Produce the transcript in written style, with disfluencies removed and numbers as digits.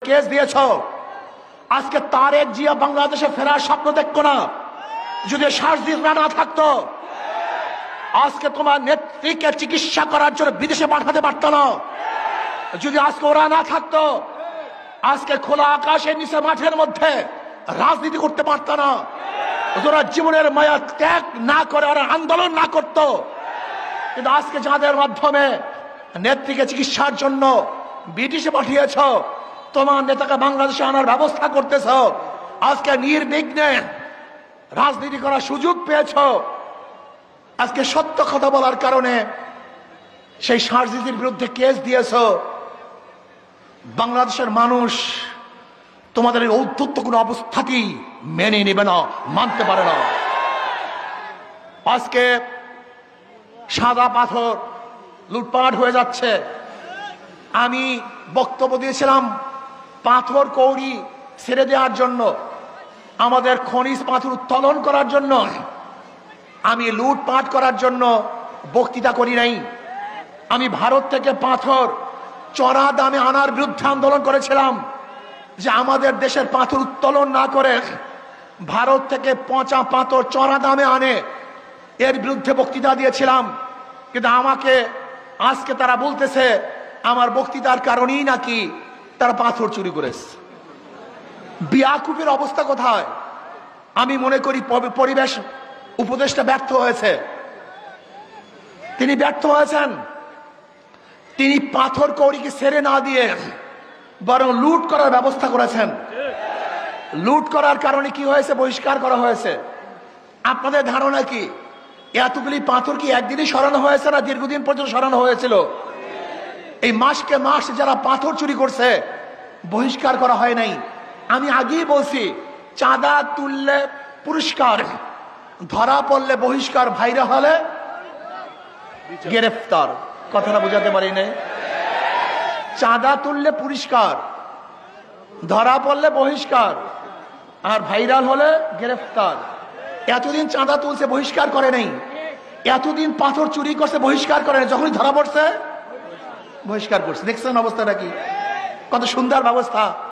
Case দিয়েছ। আজকে তারেক জিয়া বাংলাদেশে ফেরার স্বপ্ন দেখতো না যদি শারজিরা না থাকতো। আজকে তোমার নেত্রীকে চিকিৎসা করার জন্য বিদেশে পাঠাতে পারত না যদি আজকে ওরা না থাকতো। আজকে খোলা আকাশের নিচে মাঠের মধ্যে রাজনীতি করতে পারত না। ওরা জীবনের মায়া ত্যাগ না করে ওরা আন্দোলন না করত। কিন্তু আজকে যাদের মাধ্যমে নেত্রীকে চিকিৎসার জন্য ব্রিটিশে পাঠিয়েছ, তোমার নেতাকে বাংলাদেশে আনার ব্যবস্থা করতেছ, আজকে নির্বিঘ্নে রাজনীতি করার সুযোগ পেয়েছ। আজকে সত্য কথা বলার কারণে সেই শারজিদের বিরুদ্ধে কেস দিয়েছ। বাংলাদেশের মানুষ তোমাদের এই ঔদ্ধত্য কোনো অবস্থাতেই মেনে নেবে না, মানতে পারে না। আজকে সাদা পাথর লুটপাট হয়ে যাচ্ছে। আমি বক্তব্য দিয়েছিলাম পাথর কৌড়ি ছেড়ে দেওয়ার জন্য, আমাদের খনিজ পাথর উত্তোলন করার জন্য। আমি লুটপাট করার জন্য বক্তৃতা করি নাই। আমি ভারত থেকে পাথর চড়া দামে আনার বিরুদ্ধে আন্দোলন করেছিলাম, যে আমাদের দেশের পাথর উত্তোলন না করে ভারত থেকে পচা পাথর চড়া দামে আনে, এর বিরুদ্ধে বক্তৃতা দিয়েছিলাম। কিন্তু আমাকে আজকে তারা বলতেছে আমার বক্তৃতার কারণেই নাকি তারা পাথর চুরি করেছে। বিয়াকুবের অবস্থা কোথায়? আমি মনে করি পরিবেশ উপদেষ্টা ব্যর্থ হয়েছে। তিনি ব্যর্থ হয়েছেন। তিনি পাথর কৌড়িকে ছেড়ে না দিয়ে বরং লুট করার ব্যবস্থা করেছেন। লুট করার কারণে কি হয়েছে? বহিষ্কার করা হয়েছে। আপনাদের ধারণা কি এতগুলি পাথর কি একদিনই সরানো হয়েছে না দীর্ঘদিন পর্যন্ত সরানো হয়েছিল? এই মাসকে মাস যারা পাথর চুরি করছে বহিষ্কার করা হয় নাই। আমি আগেই বলছি, চাঁদা তুললে পুরস্কার, ধরা পড়লে বহিষ্কার, ভাইরা হলে গ্রেফতার। কথাটা বুঝাতে পারি নাই? চাঁদা তুললে পুরস্কার, ধরা পড়লে বহিষ্কার, আর ভাইরাল হলে গ্রেফতার। এতদিন চাঁদা তুলছে, বহিষ্কার করে নাই। এতদিন পাথর চুরি করছে, বহিষ্কার করে নাই। যখনই ধরা পড়ছে বহিষ্কার করছে। দেখছেন অবস্থাটা কি? কত সুন্দর ব্যবস্থা।